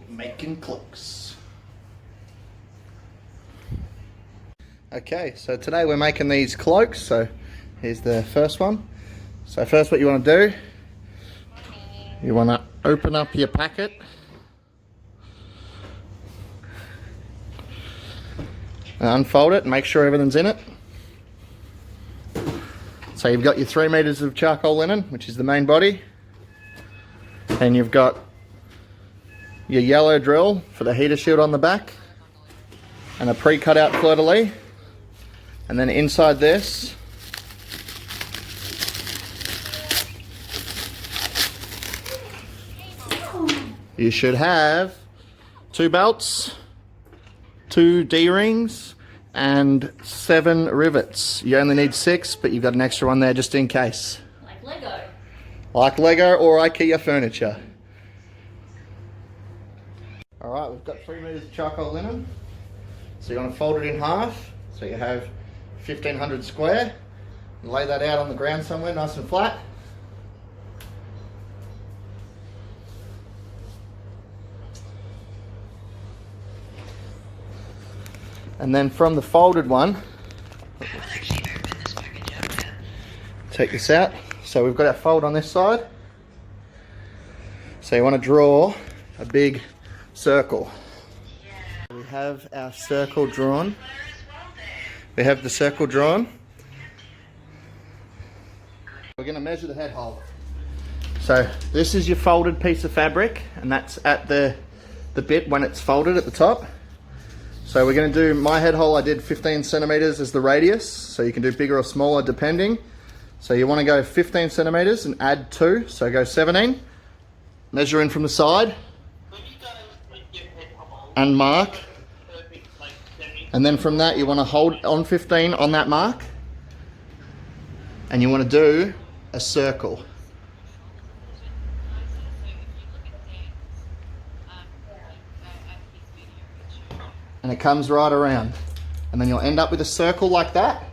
making cloaks. Okay, so today we're making these cloaks. So here's the first one. So first what you want to do, you want to open up your packet. And unfold it and make sure everything's in it. So you've got your 3 meters of charcoal linen, which is the main body. And you've got your yellow drill for the heater shield on the back. And a pre-cut out fleur-de-lis. And then inside this, you should have 2 belts, 2 D-rings, and 7 rivets. You only need 6, but you've got an extra one there just in case. Like Lego. Like Lego or IKEA furniture. Alright, we've got 3 meters of charcoal linen. So you want to fold it in half, so you have 1500 square. And lay that out on the ground somewhere nice and flat. And then from the folded one, take this out. So we've got our fold on this side. So you want to draw a big circle. We have our circle drawn. We have the circle drawn. We're going to measure the head hole. So this is your folded piece of fabric, and that's at the bit when it's folded at the top. So we're going to do, my head hole I did 15 centimeters as the radius, so you can do bigger or smaller depending. So you want to go 15 centimeters and add 2, so go 17. Measure in from the side and mark. And then from that you want to hold on 15 on that mark, and you want to do a circle. And it comes right around, and then you'll end up with a circle like that.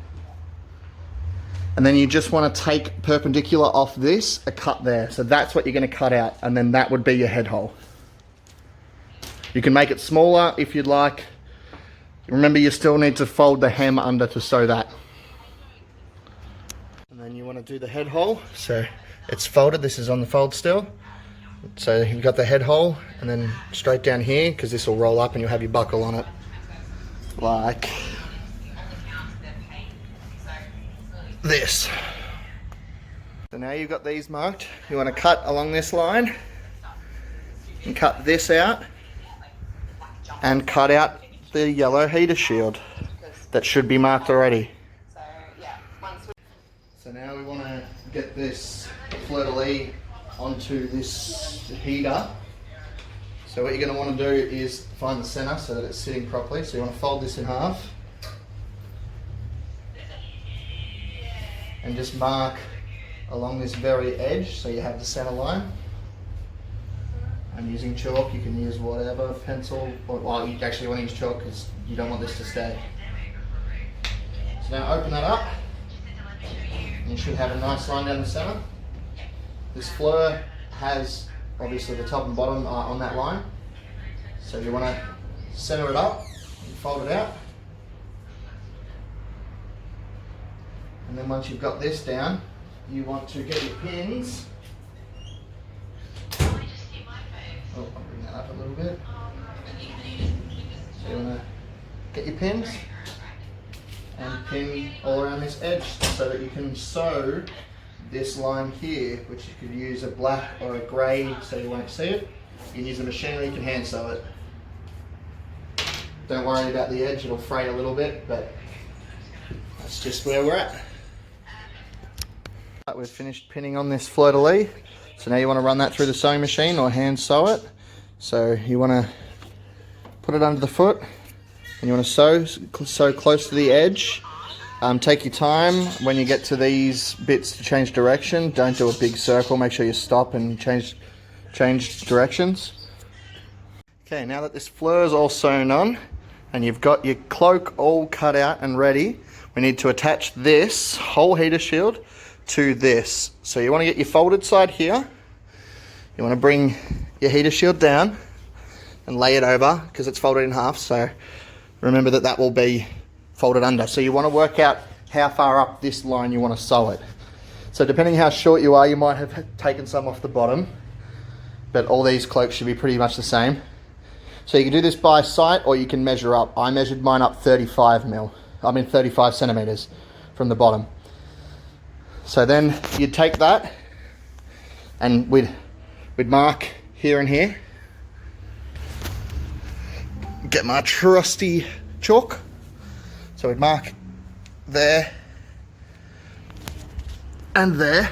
And then you just want to take perpendicular off this, a cut there. So that's what you're going to cut out, and then that would be your head hole. You can make it smaller if you'd like. Remember, you still need to fold the hem under to sew that. And then you want to do the head hole. So it's folded, this is on the fold still. So you've got the head hole, and then straight down here, because this will roll up and you'll have your buckle on it. Like this. So now you've got these marked. You want to cut along this line and cut this out and cut out the yellow heater shield that should be marked already. So now we want to get this fleur-de-lis onto this heater. So what you're going to want to do is find the center so that it's sitting properly. So you want to fold this in half and just mark along this very edge so you have the center line. I'm using chalk, you can use whatever, pencil, or well, you actually want to use chalk because you don't want this to stay. So now open that up, and you should have a nice line down the center. This fleur has obviously the top and bottom are on that line. So you want to center it up and fold it out. And then once you've got this down, you want to get your pins. Oh, I'll bring that up a little bit. So you want to get your pins and pin all around this edge so that you can sew this line here, which you could use a black or a grey so you won't see it. You can use a machine or you can hand sew it. Don't worry about the edge, it'll fray a little bit, but that's just where we're at. We've finished pinning on this fleur-de-lis, so now you want to run that through the sewing machine or hand sew it. So you want to put it under the foot and you want to sew close to the edge. Take your time when you get to these bits to change direction. Don't do a big circle, make sure you stop and change directions. Okay, now that this fleur is all sewn on and you've got your cloak all cut out and ready, we need to attach this whole heater shield to this. So you want to get your folded side here, you want to bring your heater shield down, and lay it over because it's folded in half. So remember that that will be folded under. So you want to work out how far up this line you want to sew it. So depending how short you are, you might have taken some off the bottom, but all these cloaks should be pretty much the same. So you can do this by sight or you can measure up. I measured mine up 35 centimeters from the bottom. So then you'd take that and we'd mark here and here. Get my trusty chalk. So we'd mark there and there.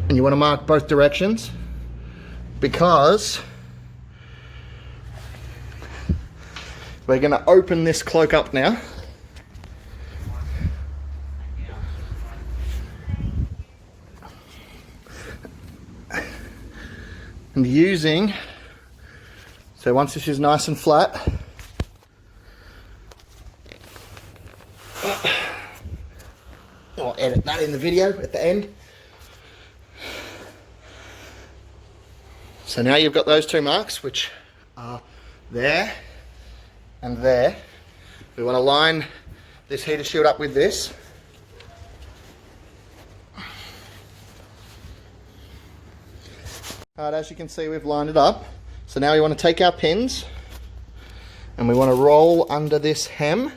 And you want to mark both directions because we're going to open this cloak up now. And using, so once this is nice and flat, I'll edit that in the video at the end. So now you've got those two marks, which are there and there. We want to line this heater shield up with this. Alright, as you can see, we've lined it up. So now we want to take our pins and we want to roll under this hem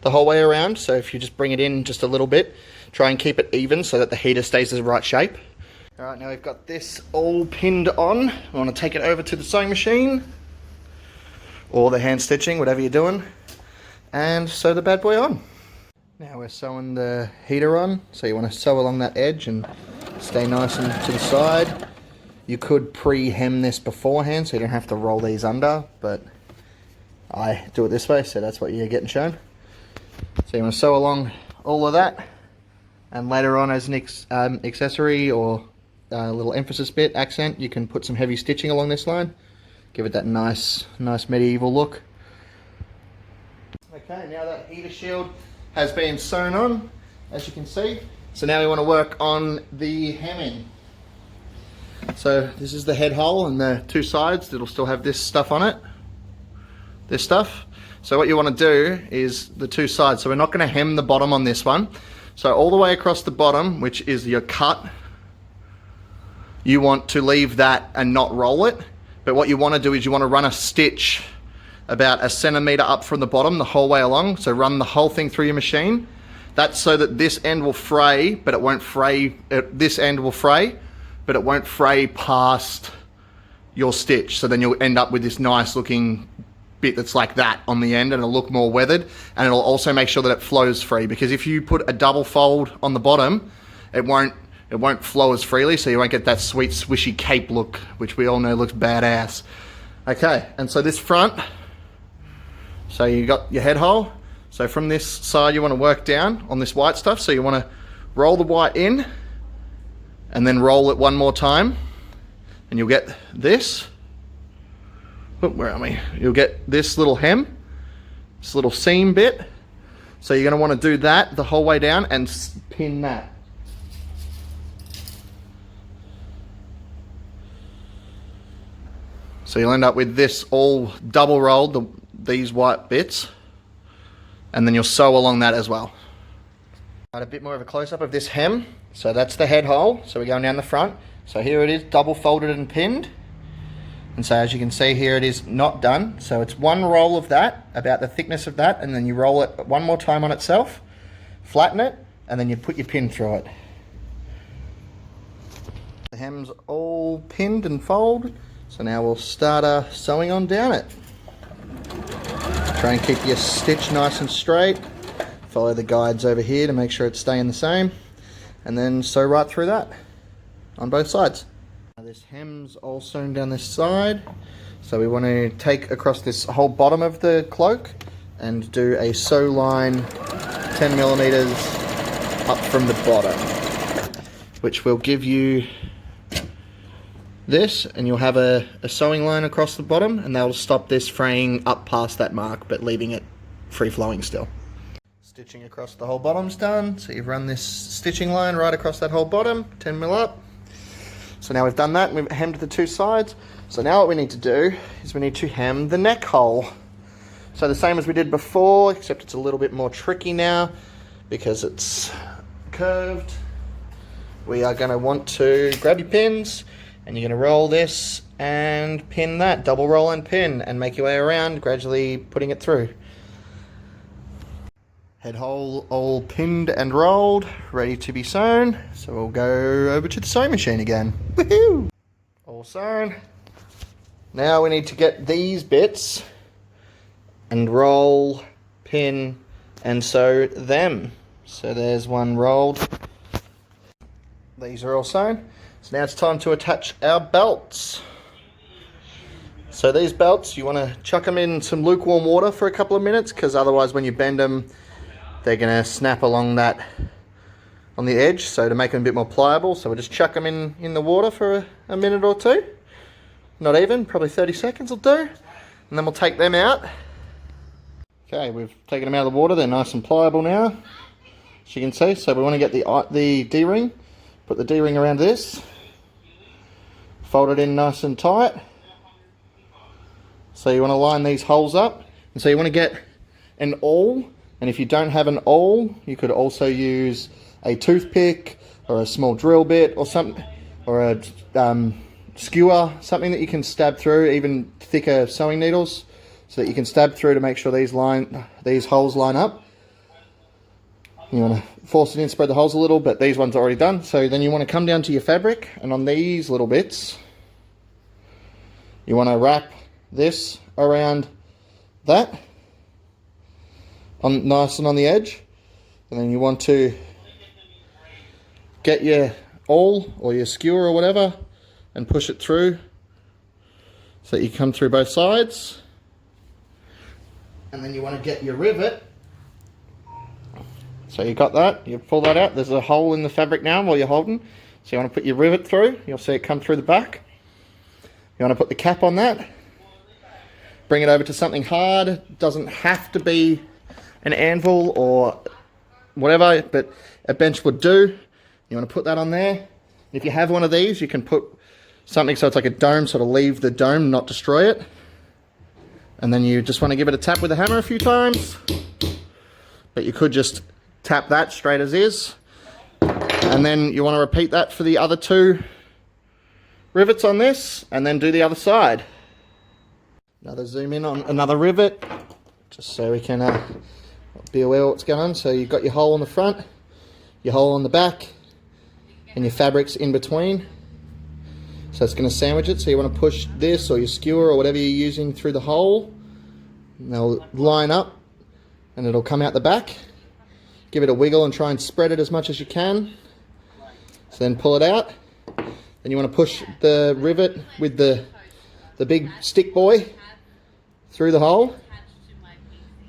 the whole way around. So if you just bring it in just a little bit, try and keep it even so that the heater stays the right shape. Alright, now we've got this all pinned on. We want to take it over to the sewing machine or the hand stitching, whatever you're doing, and sew the bad boy on. Now we're sewing the heater on, so you want to sew along that edge and stay nice and to the side. You could pre-hem this beforehand so you don't have to roll these under, but I do it this way, so that's what you're getting shown. So you want to sew along all of that, and later on as an accessory or a little emphasis bit, accent, you can put some heavy stitching along this line. Give it that nice medieval look. Okay, now that heater shield has been sewn on, as you can see. So now we want to work on the hemming. So this is the head hole and the two sides. It'll still have this stuff on it. This stuff. So what you want to do is the two sides. So we're not going to hem the bottom on this one. So all the way across the bottom, which is your cut, you want to leave that and not roll it. But what you want to do is you want to run a stitch about 1 centimeter up from the bottom the whole way along. So run the whole thing through your machine. That's so that this end will fray, but it won't fray. This end will fray, but it won't fray past your stitch. So then you'll end up with this nice looking bit that's like that on the end, and it'll look more weathered, and it'll also make sure that it flows free, because if you put a double fold on the bottom, it won't flow as freely, so you won't get that sweet swishy cape look, which we all know looks badass. Okay, and so this front, so you got your head hole. So from this side you want to work down on this white stuff, so you want to roll the white in and then roll it one more time, and you'll get this. Oh, where are we? You'll get this little hem, this little seam bit. So you're going to want to do that the whole way down and pin that. So you'll end up with this all double rolled, these white bits, and then you'll sew along that as well. Got a bit more of a close-up of this hem. So that's the head hole. So we're going down the front. So here it is, double folded and pinned. And so as you can see here, it is not done. So it's one roll of that, about the thickness of that, and then you roll it one more time on itself, flatten it, and then you put your pin through it. The hem's all pinned and folded. So now we'll start sewing on down it. Try and keep your stitch nice and straight. Follow the guides over here to make sure it's staying the same. And then sew right through that on both sides. Now this hem's all sewn down this side. So we want to take across this whole bottom of the cloak and do a sew line 10 millimeters up from the bottom, which will give you this, and you'll have a sewing line across the bottom, and that'll stop this fraying up past that mark, but leaving it free flowing still. Stitching across the whole bottom's done, so you've run this stitching line right across that whole bottom, 10 mil up. So now we've done that, and we've hemmed the two sides. So now what we need to do is we need to hem the neck hole. So the same as we did before, except it's a little bit more tricky now because it's curved. We are going to want to grab your pins, and you're going to roll this and pin that, double roll and pin, and make your way around, gradually putting it through. Head hole all pinned and rolled, ready to be sewn. So we'll go over to the sewing machine again. Woohoo! All sewn. Now we need to get these bits and roll, pin, and sew them. So there's one rolled. These are all sewn. So now it's time to attach our belts. So these belts, you want to chuck them in some lukewarm water for a couple of minutes, because otherwise when you bend them, they're going to snap along that on the edge. So to make them a bit more pliable, so we'll just chuck them in the water for a minute or two. Not even, probably 30 seconds will do. And then we'll take them out. Okay, we've taken them out of the water. They're nice and pliable now, as you can see. So we want to get the D-ring. Put the D-ring around this. Fold it in nice and tight. So you want to line these holes up. And so you want to get an awl. And if you don't have an awl, you could also use a toothpick or a small drill bit or something, or a skewer, something that you can stab through, even thicker sewing needles, so that you can stab through to make sure these holes line up. You want to force it in, spread the holes a little, but these ones are already done. So then you want to come down to your fabric, and on these little bits, you want to wrap this around that, nice and on the edge. And then you want to get your awl or your skewer or whatever and push it through so that you come through both sides. And then you want to get your rivet. So you got that, you pull that out, there's a hole in the fabric now while you're holding. So you want to put your rivet through, you'll see it come through the back. You want to put the cap on that, bring it over to something hard. It doesn't have to be an anvil or whatever, but a bench would do. You want to put that on there. If you have one of these, you can put something so it's like a dome, sort of leave the dome, not destroy it. And then you just want to give it a tap with a hammer a few times. But you could just tap that straight as is. And then you want to repeat that for the other two rivets on this, and then do the other side. Another zoom in on another rivet, just so we can be aware of what's going on. So you've got your hole on the front, your hole on the back, and your fabric's in between. So it's going to sandwich it. So you want to push this or your skewer or whatever you're using through the hole. And they'll line up and it'll come out the back. Give it a wiggle and try and spread it as much as you can. So then pull it out. Then you want to push the rivet with the big stick boy through the hole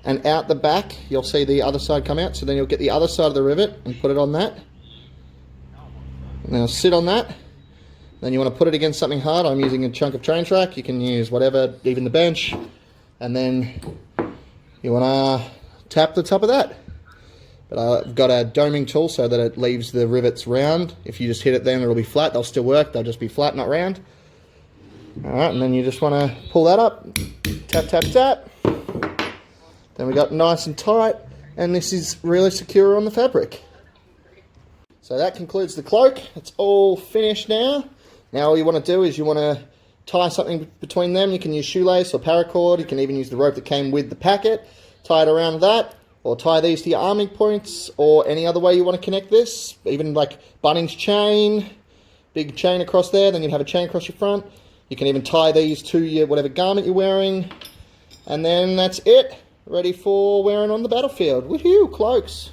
and out the back. You'll see the other side come out. So then you'll get the other side of the rivet and put it on that. Now sit on that. Then you want to put it against something hard. I'm using a chunk of train track. You can use whatever, even the bench. And then you want to tap the top of that. But I've got a doming tool so that it leaves the rivets round. If you just hit it then it'll be flat. They'll still work. They'll just be flat, not round. Alright, and then you just want to pull that up. Tap, tap, tap. Then we got nice and tight. And this is really secure on the fabric. So that concludes the cloak. It's all finished now. Now all you want to do is you want to tie something between them. You can use shoelace or paracord. You can even use the rope that came with the packet. Tie it around that. Or tie these to your arming points. Or any other way you want to connect this. Even like Bunnings chain. Big chain across there. Then you'd have a chain across your front. You can even tie these to your whatever garment you're wearing. And then that's it. Ready for wearing on the battlefield. Woohoo! Cloaks.